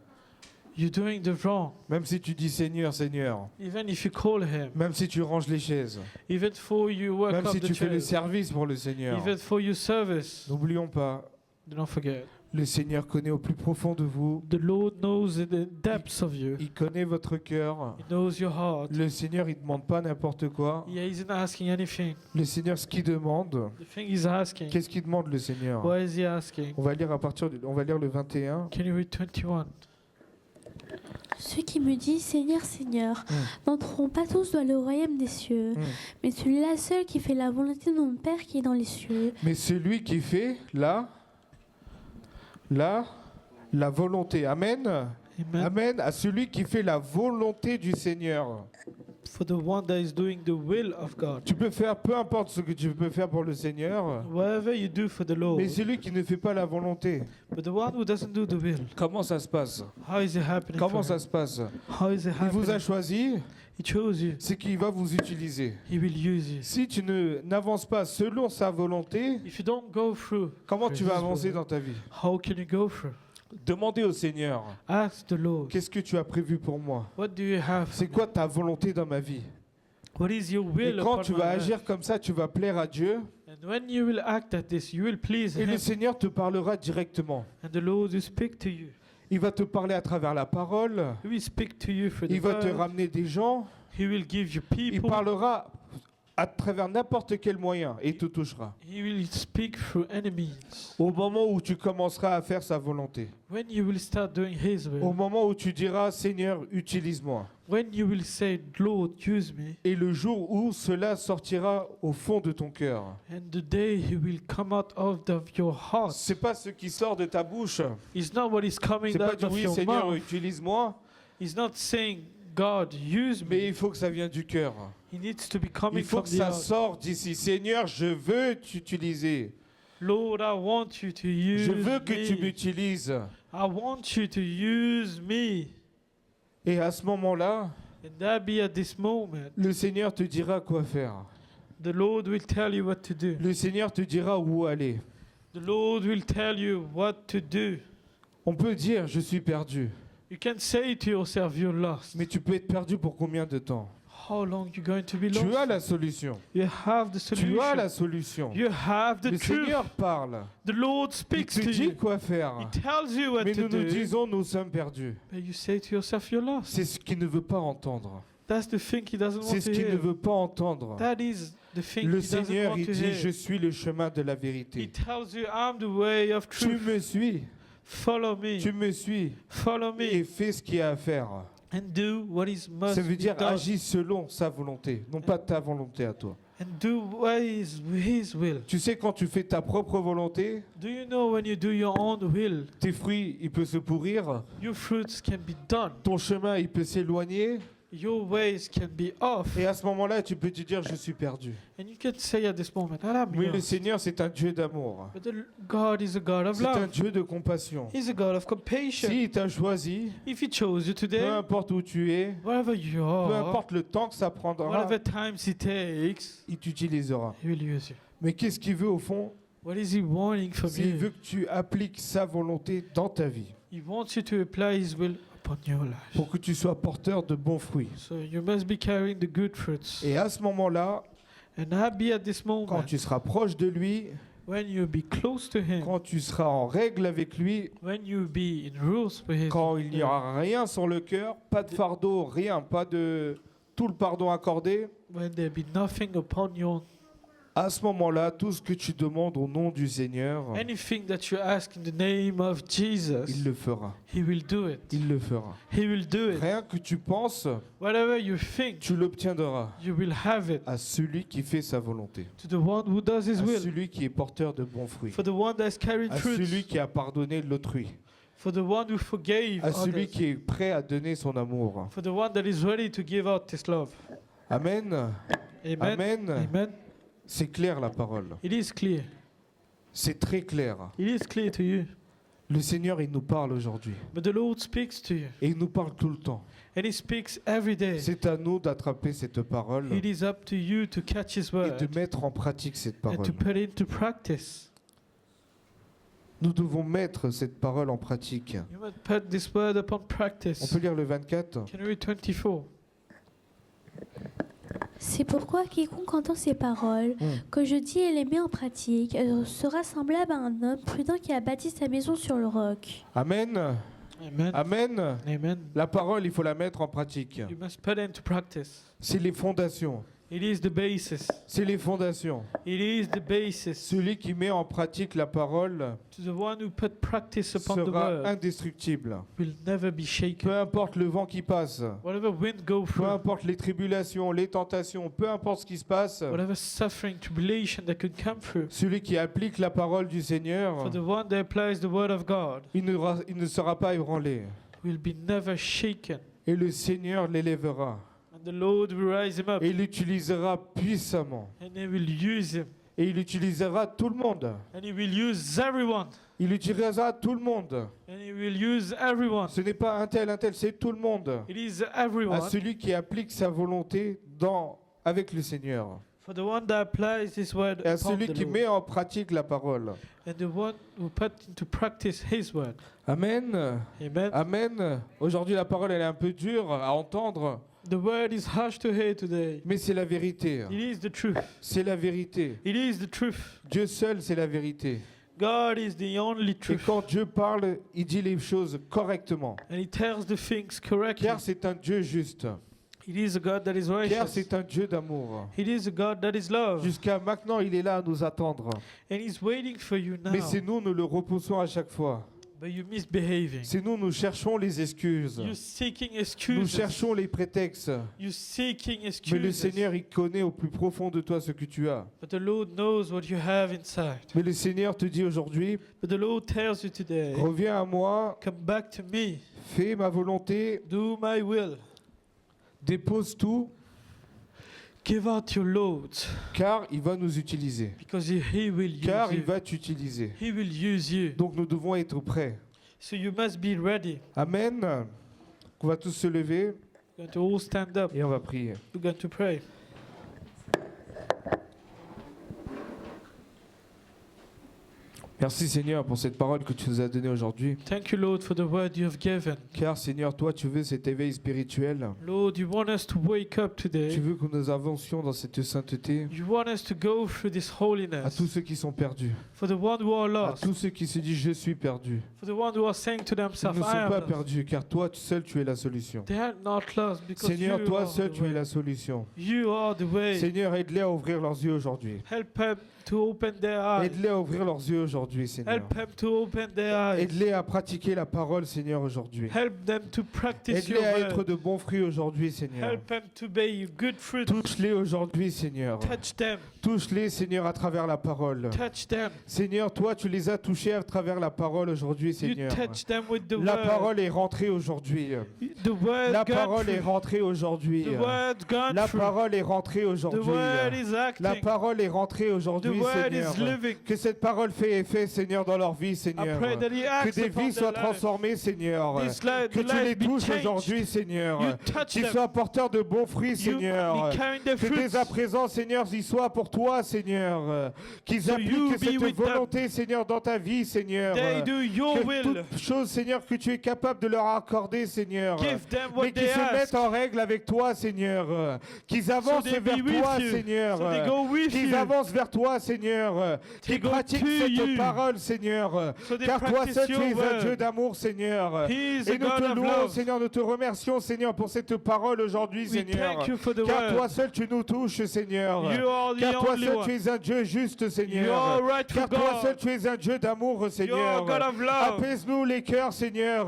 Speaker 3: you're doing the wrong,
Speaker 1: même si tu dis Seigneur, Seigneur,
Speaker 3: even if you call Him,
Speaker 1: même si tu ranges les chaises,
Speaker 3: even for you work
Speaker 1: même
Speaker 3: up
Speaker 1: si
Speaker 3: the
Speaker 1: tu fais le
Speaker 3: church,
Speaker 1: service pour le Seigneur,
Speaker 3: even for your service,
Speaker 1: n'oublions pas,
Speaker 3: do not forget.
Speaker 1: le Seigneur connaît au plus profond de vous,
Speaker 3: The Lord knows the depths of you.
Speaker 1: il connaît votre cœur.
Speaker 3: He knows your heart.
Speaker 1: Le Seigneur, il ne demande pas n'importe quoi.
Speaker 3: Yeah, He's not asking anything.
Speaker 1: Le Seigneur, ce qu'il demande,
Speaker 3: The thing He's asking,
Speaker 1: qu'est-ce qu'il demande le Seigneur?
Speaker 3: what is He asking?
Speaker 1: On va lire on va lire le 21.
Speaker 3: Can you read 21?
Speaker 2: Ceux qui me disent Seigneur, Seigneur, n'entreront pas tous dans le royaume des cieux, mais celui-là seul qui fait la volonté de mon Père qui est dans les cieux.
Speaker 1: Mais celui qui fait la volonté. Amen.
Speaker 3: Amen.
Speaker 1: Amen. À celui qui fait la volonté du Seigneur.
Speaker 3: For the one that is doing the will of God.
Speaker 1: Tu peux faire peu importe ce que tu peux faire pour le Seigneur,
Speaker 3: Whatever you do for the Lord.
Speaker 1: mais celui qui ne fait pas la volonté,
Speaker 3: But the one who doesn't do the will,
Speaker 1: comment ça se passe?
Speaker 3: how is it happening?
Speaker 1: Comment
Speaker 3: for
Speaker 1: ça
Speaker 3: him?
Speaker 1: se passe?
Speaker 3: How is it
Speaker 1: Il vous a
Speaker 3: happening?
Speaker 1: choisi,
Speaker 3: He chose you.
Speaker 1: c'est qu'il va vous utiliser.
Speaker 3: He will use you.
Speaker 1: Si tu n'avances pas selon sa volonté,
Speaker 3: If you don't go through,
Speaker 1: comment tu vas
Speaker 3: His
Speaker 1: avancer
Speaker 3: will,
Speaker 1: dans ta vie?
Speaker 3: how can you go through?
Speaker 1: Demandez au Seigneur,
Speaker 3: Ask the Lord,
Speaker 1: qu'est-ce que tu as prévu pour moi?
Speaker 3: what do you have? for
Speaker 1: C'est
Speaker 3: me?
Speaker 1: quoi ta volonté dans ma vie?
Speaker 3: What is your
Speaker 1: Et
Speaker 3: will
Speaker 1: quand
Speaker 3: upon
Speaker 1: tu
Speaker 3: my
Speaker 1: vas
Speaker 3: life?
Speaker 1: agir comme ça, tu vas plaire à Dieu
Speaker 3: And when you will act at this, you will please
Speaker 1: et le
Speaker 3: Him,
Speaker 1: Seigneur te parlera directement.
Speaker 3: and the Lord will speak to you.
Speaker 1: Il va te parler à travers la parole,
Speaker 3: He will speak to you through the
Speaker 1: il va te
Speaker 3: word.
Speaker 1: ramener des gens,
Speaker 3: He will give you
Speaker 1: il
Speaker 3: people.
Speaker 1: parlera à travers n'importe quel moyen et te touchera.
Speaker 3: He will speak through enemies.
Speaker 1: Au moment où tu commenceras à faire sa volonté,
Speaker 3: When you will start doing His
Speaker 1: au
Speaker 3: will.
Speaker 1: moment où tu diras Seigneur, utilise-moi.
Speaker 3: When you will say, Lord, use me.
Speaker 1: Et le jour où cela sortira au fond de ton cœur.
Speaker 3: And the day He will come out of your heart.
Speaker 1: C'est pas ce qui sort de ta bouche.
Speaker 3: It's not what is coming
Speaker 1: C'est pas
Speaker 3: out
Speaker 1: du
Speaker 3: of
Speaker 1: oui
Speaker 3: your
Speaker 1: Seigneur,
Speaker 3: mouth.
Speaker 1: utilise-moi,
Speaker 3: He's not saying, God, use
Speaker 1: mais
Speaker 3: me.
Speaker 1: il faut que ça vienne du cœur.
Speaker 3: He needs to be coming
Speaker 1: Il faut
Speaker 3: from
Speaker 1: que
Speaker 3: the
Speaker 1: ça
Speaker 3: heart.
Speaker 1: sorte d'ici. Seigneur, je veux t'utiliser.
Speaker 3: Lord, I want you to use
Speaker 1: Je veux que tu
Speaker 3: me.
Speaker 1: m'utilises.
Speaker 3: I want you to use me.
Speaker 1: Et à ce moment-là,
Speaker 3: And that be at this moment,
Speaker 1: le Seigneur te dira quoi faire.
Speaker 3: the Lord will tell you what to do.
Speaker 1: Le Seigneur te dira où aller.
Speaker 3: The Lord will tell you what to do.
Speaker 1: On peut dire, je suis perdu.
Speaker 3: You can say to yourself, you're lost.
Speaker 1: Mais tu peux être perdu pour combien de temps?
Speaker 3: How long you going to be lost?
Speaker 1: Tu as la solution.
Speaker 3: You have the solution.
Speaker 1: Tu as la solution.
Speaker 3: You have the
Speaker 1: Le
Speaker 3: truth.
Speaker 1: Seigneur parle.
Speaker 3: The Lord
Speaker 1: Il
Speaker 3: speaks
Speaker 1: te
Speaker 3: to
Speaker 1: dit
Speaker 3: you.
Speaker 1: quoi faire.
Speaker 3: He tells you what
Speaker 1: Mais
Speaker 3: to
Speaker 1: nous nous
Speaker 3: do.
Speaker 1: disons, nous sommes perdus.
Speaker 3: But you say to yourself, you're lost.
Speaker 1: C'est ce qu'il ne veut pas entendre.
Speaker 3: That's the thing he doesn't
Speaker 1: C'est
Speaker 3: want
Speaker 1: ce
Speaker 3: to
Speaker 1: qu'il ne
Speaker 3: hear.
Speaker 1: veut pas entendre.
Speaker 3: That is the thing
Speaker 1: Le
Speaker 3: he doesn't
Speaker 1: Seigneur,
Speaker 3: want
Speaker 1: il
Speaker 3: to
Speaker 1: dit,
Speaker 3: hear.
Speaker 1: je suis le chemin de la
Speaker 3: He
Speaker 1: vérité.
Speaker 3: tells you, I'm the way of
Speaker 1: Tu
Speaker 3: truth.
Speaker 1: me suis,
Speaker 3: Follow me.
Speaker 1: tu me suis
Speaker 3: Follow
Speaker 1: et
Speaker 3: me.
Speaker 1: fais ce qu'il y a à faire.
Speaker 3: And do what is must
Speaker 1: Ça veut
Speaker 3: be
Speaker 1: dire
Speaker 3: done.
Speaker 1: agis selon sa volonté, non pas ta volonté à toi.
Speaker 3: and do what is His will.
Speaker 1: Tu sais, quand tu fais ta propre volonté,
Speaker 3: Do you know when you do your own will,
Speaker 1: tes fruits, ils peuvent se pourrir,
Speaker 3: your fruits can be done,
Speaker 1: ton chemin, il peut s'éloigner,
Speaker 3: your ways can be off,
Speaker 1: et à ce moment-là, tu peux te dire, je suis perdu.
Speaker 3: and you can say at this moment, "I'm
Speaker 1: Mais le
Speaker 3: lost."
Speaker 1: Seigneur, c'est un Dieu d'amour.
Speaker 3: But God is a God of
Speaker 1: C'est un
Speaker 3: love.
Speaker 1: Dieu de compassion.
Speaker 3: He's a God of compassion.
Speaker 1: S'il t'a choisi,
Speaker 3: If He chose you
Speaker 1: peu
Speaker 3: today,
Speaker 1: importe où tu es,
Speaker 3: wherever you
Speaker 1: peu
Speaker 3: are,
Speaker 1: importe le temps que ça prendra,
Speaker 3: whatever times He takes,
Speaker 1: il t'utilisera.
Speaker 3: He will use you.
Speaker 1: Mais qu'est-ce qu'il veut au fond?
Speaker 3: What is He wanting from
Speaker 1: Il veut
Speaker 3: you?
Speaker 1: que tu appliques sa volonté dans ta vie,
Speaker 3: He wants you to apply His will upon your life.
Speaker 1: pour que tu sois porteur de bons fruits.
Speaker 3: So you must be carrying the good fruits.
Speaker 1: Et à ce moment-là,
Speaker 3: And happy at this
Speaker 1: quand
Speaker 3: moment,
Speaker 1: tu seras proche de lui,
Speaker 3: when you be close to Him,
Speaker 1: quand tu seras en règle avec lui,
Speaker 3: when you be in rules with Him,
Speaker 1: quand il n'y aura rien sur le cœur, pas de fardeau, rien, pas de tout le pardon accordé,
Speaker 3: when there be nothing upon you,
Speaker 1: à ce moment-là, tout ce que tu demandes au nom du Seigneur,
Speaker 3: anything that you ask in the name of Jesus,
Speaker 1: il le fera.
Speaker 3: He will do it.
Speaker 1: Il le fera.
Speaker 3: He will do it.
Speaker 1: Rien que tu penses,
Speaker 3: Whatever you think,
Speaker 1: tu l'obtiendras
Speaker 3: you will have it.
Speaker 1: à celui qui fait sa volonté,
Speaker 3: To the one who does His
Speaker 1: à
Speaker 3: will,
Speaker 1: celui qui est porteur de bons fruits,
Speaker 3: for the one that has carried
Speaker 1: à celui
Speaker 3: fruits,
Speaker 1: qui a pardonné l'autrui,
Speaker 3: for the one who forgave
Speaker 1: à celui
Speaker 3: others,
Speaker 1: qui est prêt à donner son amour.
Speaker 3: for the one that is ready to give out His love.
Speaker 1: Amen.
Speaker 3: Amen.
Speaker 1: Amen.
Speaker 3: Amen.
Speaker 1: C'est clair la parole.
Speaker 3: It is clear.
Speaker 1: C'est très clair.
Speaker 3: It is clear to you.
Speaker 1: Le Seigneur, il nous parle aujourd'hui.
Speaker 3: But the Lord speaks to you,
Speaker 1: Et il nous parle tout le temps.
Speaker 3: and He speaks every day.
Speaker 1: C'est à nous d'attraper cette parole
Speaker 3: It is up to you to catch His
Speaker 1: et
Speaker 3: word
Speaker 1: de mettre en pratique cette
Speaker 3: and
Speaker 1: parole.
Speaker 3: to put it into practice.
Speaker 1: Nous devons mettre cette parole en pratique.
Speaker 3: You must put this word upon
Speaker 1: On
Speaker 3: practice.
Speaker 1: peut lire le 24.
Speaker 3: Can you read 24?
Speaker 2: C'est pourquoi quiconque entend ces paroles, que je dis et les met en pratique, sera semblable à un homme prudent qui a bâti sa maison sur le roc.
Speaker 1: Amen.
Speaker 3: Amen.
Speaker 1: Amen.
Speaker 3: Amen.
Speaker 1: La parole, il faut la mettre en pratique.
Speaker 3: You must put it into practice.
Speaker 1: C'est les fondations.
Speaker 3: It is the basis.
Speaker 1: C'est les fondations.
Speaker 3: It is the basis.
Speaker 1: Celui qui met en pratique la parole
Speaker 3: To the one who put practice upon the
Speaker 1: sera
Speaker 3: word
Speaker 1: indestructible.
Speaker 3: will never be
Speaker 1: Peu
Speaker 3: shaken.
Speaker 1: importe le vent qui passe,
Speaker 3: Whatever wind go
Speaker 1: peu
Speaker 3: through,
Speaker 1: importe les tribulations, les tentations, peu importe ce qui se passe,
Speaker 3: whatever suffering, tribulation that could come through,
Speaker 1: celui qui applique la parole du Seigneur,
Speaker 3: for the one that applies the word of God
Speaker 1: il ne sera pas ébranlé.
Speaker 3: will be never shaken.
Speaker 1: Et le Seigneur l'élèvera.
Speaker 3: And the Lord will rise him up,
Speaker 1: Et il l'utilisera puissamment.
Speaker 3: and He will use him,
Speaker 1: Et il utilisera tout le monde.
Speaker 3: and He will use everyone,
Speaker 1: Il utilisera tout le monde.
Speaker 3: and He will use everyone.
Speaker 1: Ce n'est pas un tel, c'est tout le monde.
Speaker 3: It is
Speaker 1: À
Speaker 3: everyone.
Speaker 1: celui qui applique sa volonté avec le Seigneur.
Speaker 3: For the one that applies His word
Speaker 1: Et à
Speaker 3: upon
Speaker 1: celui
Speaker 3: the
Speaker 1: qui
Speaker 3: Lord,
Speaker 1: met en pratique la parole.
Speaker 3: and the one who put into practice His word.
Speaker 1: Amen.
Speaker 3: Amen.
Speaker 1: Amen. Aujourd'hui, la parole, elle est un peu dure à entendre,
Speaker 3: The word is harsh to hear today.
Speaker 1: mais c'est la vérité.
Speaker 3: It is the truth.
Speaker 1: C'est la vérité.
Speaker 3: It is the truth.
Speaker 1: Dieu seul, c'est la vérité.
Speaker 3: God is the only
Speaker 1: Et
Speaker 3: truth.
Speaker 1: quand Dieu parle, il dit les choses correctement.
Speaker 3: And He tells the things correctly.
Speaker 1: Car c'est un Dieu juste.
Speaker 3: It is a God that is
Speaker 1: Car
Speaker 3: righteous.
Speaker 1: c'est un Dieu d'amour.
Speaker 3: It is a God that is love.
Speaker 1: Jusqu'à maintenant, il est là à nous attendre.
Speaker 3: And He's waiting for you now.
Speaker 1: Mais c'est nous repoussons à chaque fois.
Speaker 3: But you're misbehaving.
Speaker 1: C'est nous cherchons les excuses.
Speaker 3: You're seeking
Speaker 1: Nous
Speaker 3: excuses.
Speaker 1: cherchons les prétextes.
Speaker 3: You're seeking
Speaker 1: Mais le
Speaker 3: excuses.
Speaker 1: Seigneur, il connaît au plus profond de toi ce que tu as.
Speaker 3: But the Lord knows what you have inside.
Speaker 1: Mais le Seigneur te dit aujourd'hui,
Speaker 3: But the Lord tells you today,
Speaker 1: reviens à moi,
Speaker 3: come back to me.
Speaker 1: fais ma volonté,
Speaker 3: Do my will.
Speaker 1: dépose tout,
Speaker 3: Give out your loads.
Speaker 1: car il va nous utiliser.
Speaker 3: Because He will use
Speaker 1: Car il
Speaker 3: you.
Speaker 1: va t'utiliser.
Speaker 3: He will use you.
Speaker 1: Donc nous devons être prêts.
Speaker 3: So you must be ready.
Speaker 1: Amen. On va tous se lever
Speaker 3: We're going to all stand up.
Speaker 1: et on va prier.
Speaker 3: We're going to pray.
Speaker 1: Merci Seigneur pour cette parole que tu nous as donnée aujourd'hui.
Speaker 3: Thank you, Lord, for the word you have given.
Speaker 1: Car Seigneur, toi tu veux cet éveil spirituel.
Speaker 3: Lord, you want us to wake up
Speaker 1: Tu
Speaker 3: today.
Speaker 1: veux que nous avancions dans cette sainteté.
Speaker 3: You want us to go through this
Speaker 1: À
Speaker 3: holiness.
Speaker 1: tous ceux qui sont perdus.
Speaker 3: For the one who are
Speaker 1: À
Speaker 3: lost.
Speaker 1: tous ceux qui se disent je suis perdu.
Speaker 3: For the one who are saying to
Speaker 1: Ils
Speaker 3: themselves,
Speaker 1: ne
Speaker 3: I
Speaker 1: sont
Speaker 3: am
Speaker 1: pas
Speaker 3: lost.
Speaker 1: perdus car toi seul tu es la solution.
Speaker 3: They are not lost because
Speaker 1: Seigneur, toi
Speaker 3: you
Speaker 1: seul
Speaker 3: are the
Speaker 1: tu es
Speaker 3: way.
Speaker 1: la solution.
Speaker 3: You are the way.
Speaker 1: Seigneur, aide-les à ouvrir leurs yeux aujourd'hui.
Speaker 3: Help them to open their eyes.
Speaker 1: Aide-les à ouvrir leurs yeux aujourd'hui, Seigneur.
Speaker 3: Help them to open their eyes.
Speaker 1: Aide-les à pratiquer la parole, Seigneur, aujourd'hui.
Speaker 3: Help them to practice your
Speaker 1: Aide-les à être
Speaker 3: word.
Speaker 1: de bons fruits aujourd'hui, Seigneur.
Speaker 3: Help them to bear good fruit.
Speaker 1: Touche-les aujourd'hui, Seigneur.
Speaker 3: Touch them.
Speaker 1: Touche-les, Seigneur, à travers la parole.
Speaker 3: Touch them.
Speaker 1: Seigneur, toi, tu les as touchés à travers la parole aujourd'hui,
Speaker 3: You
Speaker 1: Seigneur.
Speaker 3: touch them with the
Speaker 1: La
Speaker 3: word.
Speaker 1: parole est rentrée aujourd'hui.
Speaker 3: The word
Speaker 1: La
Speaker 3: gone
Speaker 1: parole
Speaker 3: through.
Speaker 1: est rentrée aujourd'hui.
Speaker 3: The word gone
Speaker 1: La
Speaker 3: through.
Speaker 1: parole est rentrée
Speaker 3: The
Speaker 1: aujourd'hui.
Speaker 3: word is
Speaker 1: La
Speaker 3: acting.
Speaker 1: parole est rentrée
Speaker 3: The
Speaker 1: aujourd'hui,
Speaker 3: word
Speaker 1: Seigneur.
Speaker 3: is living.
Speaker 1: Que cette parole fait effet, Seigneur, dans leur vie,
Speaker 3: I
Speaker 1: Seigneur.
Speaker 3: pray that he
Speaker 1: Que
Speaker 3: acts
Speaker 1: des
Speaker 3: upon
Speaker 1: vies soient
Speaker 3: their life.
Speaker 1: transformées, Seigneur.
Speaker 3: This life,
Speaker 1: Que
Speaker 3: the
Speaker 1: tu les
Speaker 3: life be
Speaker 1: touches
Speaker 3: changed.
Speaker 1: aujourd'hui, Seigneur.
Speaker 3: You touch
Speaker 1: Qu'ils
Speaker 3: them.
Speaker 1: soient porteurs de bons fruits,
Speaker 3: You
Speaker 1: Seigneur.
Speaker 3: be carrying their
Speaker 1: Que
Speaker 3: fruits.
Speaker 1: dès à présent, Seigneur, ils soient pour toi, Seigneur. Qu'ils
Speaker 3: So you
Speaker 1: appliquent
Speaker 3: be
Speaker 1: cette
Speaker 3: with them.
Speaker 1: volonté, Seigneur, dans ta vie, Seigneur.
Speaker 3: They do your
Speaker 1: Que
Speaker 3: will.
Speaker 1: toute chose, Seigneur, que tu es capable de leur accorder, Seigneur.
Speaker 3: Give them what
Speaker 1: Mais
Speaker 3: they
Speaker 1: qu'ils se
Speaker 3: ask.
Speaker 1: mettent en règle avec toi, Seigneur. Qu'ils avancent
Speaker 3: they
Speaker 1: vers
Speaker 3: be with
Speaker 1: toi,
Speaker 3: you.
Speaker 1: Seigneur.
Speaker 3: So they go with
Speaker 1: Qu'ils
Speaker 3: you.
Speaker 1: avancent vers toi, Seigneur. Qu'ils
Speaker 3: go
Speaker 1: pratiquent
Speaker 3: to
Speaker 1: cette
Speaker 3: you.
Speaker 1: parole, Seigneur.
Speaker 3: So they
Speaker 1: Car toi
Speaker 3: practice
Speaker 1: seul, tu
Speaker 3: your
Speaker 1: es un
Speaker 3: word.
Speaker 1: Dieu d'amour, Seigneur.
Speaker 3: He is a
Speaker 1: Et nous
Speaker 3: God
Speaker 1: te
Speaker 3: of
Speaker 1: louons,
Speaker 3: love.
Speaker 1: Seigneur, nous te remercions, Seigneur, pour cette parole aujourd'hui,
Speaker 3: We
Speaker 1: Seigneur.
Speaker 3: thank you for the
Speaker 1: Car toi
Speaker 3: word.
Speaker 1: seul, tu nous touches, Seigneur.
Speaker 3: You are the
Speaker 1: Car toi
Speaker 3: only
Speaker 1: seul,
Speaker 3: one.
Speaker 1: tu es un Dieu juste,
Speaker 3: You
Speaker 1: Seigneur.
Speaker 3: are rightful
Speaker 1: Car toi seul,
Speaker 3: God.
Speaker 1: tu es un Dieu d'amour,
Speaker 3: You are
Speaker 1: Seigneur.
Speaker 3: God of love.
Speaker 1: Apaise-nous les cœurs, Seigneur.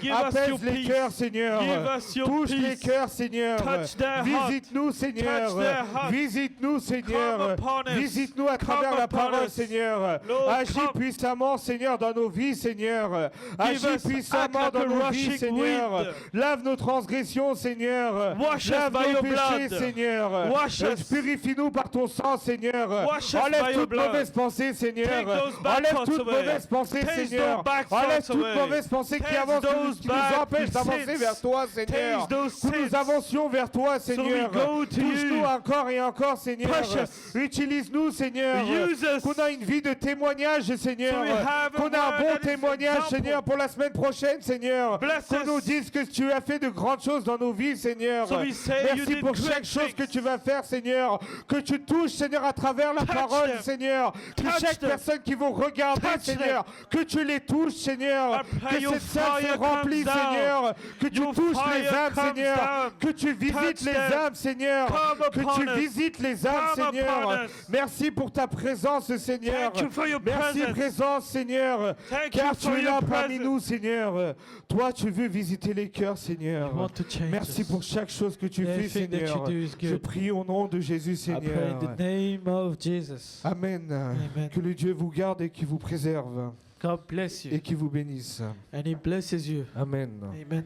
Speaker 3: Give us
Speaker 1: Apaise
Speaker 3: your
Speaker 1: les
Speaker 3: peace.
Speaker 1: cœurs, Seigneur.
Speaker 3: Give us your
Speaker 1: Touche les
Speaker 3: peace.
Speaker 1: cœurs, Seigneur.
Speaker 3: Touch their heart.
Speaker 1: Visite-nous, Seigneur.
Speaker 3: Touch their heart.
Speaker 1: Visite-nous, Seigneur.
Speaker 3: Come upon us.
Speaker 1: Visite-nous à travers
Speaker 3: Come
Speaker 1: la
Speaker 3: upon
Speaker 1: parole,
Speaker 3: us.
Speaker 1: Seigneur.
Speaker 3: Lord,
Speaker 1: Agis
Speaker 3: come.
Speaker 1: puissamment, Seigneur, dans nos vies, Seigneur. Agis
Speaker 3: us
Speaker 1: puissamment
Speaker 3: act like
Speaker 1: dans
Speaker 3: a
Speaker 1: nos
Speaker 3: rushing
Speaker 1: vies, Seigneur.
Speaker 3: wind.
Speaker 1: Lave nos transgressions, Seigneur.
Speaker 3: Wash us
Speaker 1: Lave
Speaker 3: by
Speaker 1: nos
Speaker 3: your
Speaker 1: péchés,
Speaker 3: blood.
Speaker 1: Seigneur.
Speaker 3: Wash us.
Speaker 1: Purifie-nous par ton sang, Seigneur.
Speaker 3: Wash us by
Speaker 1: Enlève
Speaker 3: your
Speaker 1: toute
Speaker 3: blood.
Speaker 1: mauvaise pensée,
Speaker 3: Take
Speaker 1: Seigneur.
Speaker 3: those bad
Speaker 1: Enlève
Speaker 3: thoughts
Speaker 1: toute
Speaker 3: away.
Speaker 1: mauvaise pensée,
Speaker 3: Take
Speaker 1: Seigneur.
Speaker 3: those bad
Speaker 1: Enlève
Speaker 3: thoughts
Speaker 1: toute
Speaker 3: away.
Speaker 1: mauvaise pensée qui
Speaker 3: Take
Speaker 1: avance,
Speaker 3: those
Speaker 1: qui nous
Speaker 3: bad
Speaker 1: empêche d'avancer
Speaker 3: sins.
Speaker 1: vers toi, Seigneur.
Speaker 3: Take those
Speaker 1: Que nous
Speaker 3: sins.
Speaker 1: avancions vers toi, Seigneur.
Speaker 3: go to
Speaker 1: Touche-nous
Speaker 3: you.
Speaker 1: encore et encore, Seigneur.
Speaker 3: Push us.
Speaker 1: Utilise-nous, Seigneur.
Speaker 3: Use us.
Speaker 1: Qu'on a une vie de témoignage, Seigneur.
Speaker 3: So we have a
Speaker 1: Qu'on a un
Speaker 3: word
Speaker 1: bon
Speaker 3: that is
Speaker 1: témoignage,
Speaker 3: example.
Speaker 1: Seigneur, pour la semaine prochaine, Seigneur.
Speaker 3: Bless
Speaker 1: Qu'on
Speaker 3: us.
Speaker 1: nous dise que tu as fait de grandes choses dans nos vies, Seigneur.
Speaker 3: So we say you
Speaker 1: Merci
Speaker 3: did
Speaker 1: pour
Speaker 3: great
Speaker 1: chaque chose que
Speaker 3: things.
Speaker 1: tu vas faire, Seigneur. Que tu touches, Seigneur, à travers la
Speaker 3: Touch
Speaker 1: parole,
Speaker 3: them.
Speaker 1: Seigneur. Que
Speaker 3: Touch
Speaker 1: chaque
Speaker 3: them.
Speaker 1: personne qui va regarder,
Speaker 3: Touch
Speaker 1: Seigneur, que tu les touches, Seigneur.
Speaker 3: I pray
Speaker 1: Que
Speaker 3: your
Speaker 1: cette salle
Speaker 3: fire
Speaker 1: se remplisse,
Speaker 3: comes down.
Speaker 1: Seigneur. Que tu
Speaker 3: Your
Speaker 1: touches les
Speaker 3: fire
Speaker 1: âmes,
Speaker 3: comes
Speaker 1: Seigneur.
Speaker 3: down.
Speaker 1: Que tu visites
Speaker 3: Touch
Speaker 1: les
Speaker 3: them.
Speaker 1: âmes, Seigneur.
Speaker 3: Come
Speaker 1: Que
Speaker 3: upon
Speaker 1: tu
Speaker 3: us.
Speaker 1: visites les âmes,
Speaker 3: Come
Speaker 1: Seigneur.
Speaker 3: upon us.
Speaker 1: Merci pour ta présence, Seigneur.
Speaker 3: Thank you for your
Speaker 1: Merci,
Speaker 3: presence.
Speaker 1: présence, Seigneur.
Speaker 3: Thank
Speaker 1: Car
Speaker 3: you
Speaker 1: tu
Speaker 3: for
Speaker 1: es là
Speaker 3: your
Speaker 1: parmi
Speaker 3: presence.
Speaker 1: nous, Seigneur. Toi, tu veux visiter les cœurs, Seigneur.
Speaker 3: You want to change
Speaker 1: Merci
Speaker 3: us.
Speaker 1: pour chaque chose que tu fais,
Speaker 3: Everything that you
Speaker 1: Seigneur.
Speaker 3: do is
Speaker 1: Je
Speaker 3: good.
Speaker 1: prie au nom de Jésus,
Speaker 3: I pray
Speaker 1: Seigneur.
Speaker 3: in the name of Jesus.
Speaker 1: Amen.
Speaker 3: Amen.
Speaker 1: Que le Dieu vous garde et qu'il vous préserve
Speaker 3: God bless
Speaker 1: et
Speaker 3: you.
Speaker 1: qu'il vous bénisse.
Speaker 3: And he blesses you.
Speaker 1: Amen.
Speaker 3: Amen.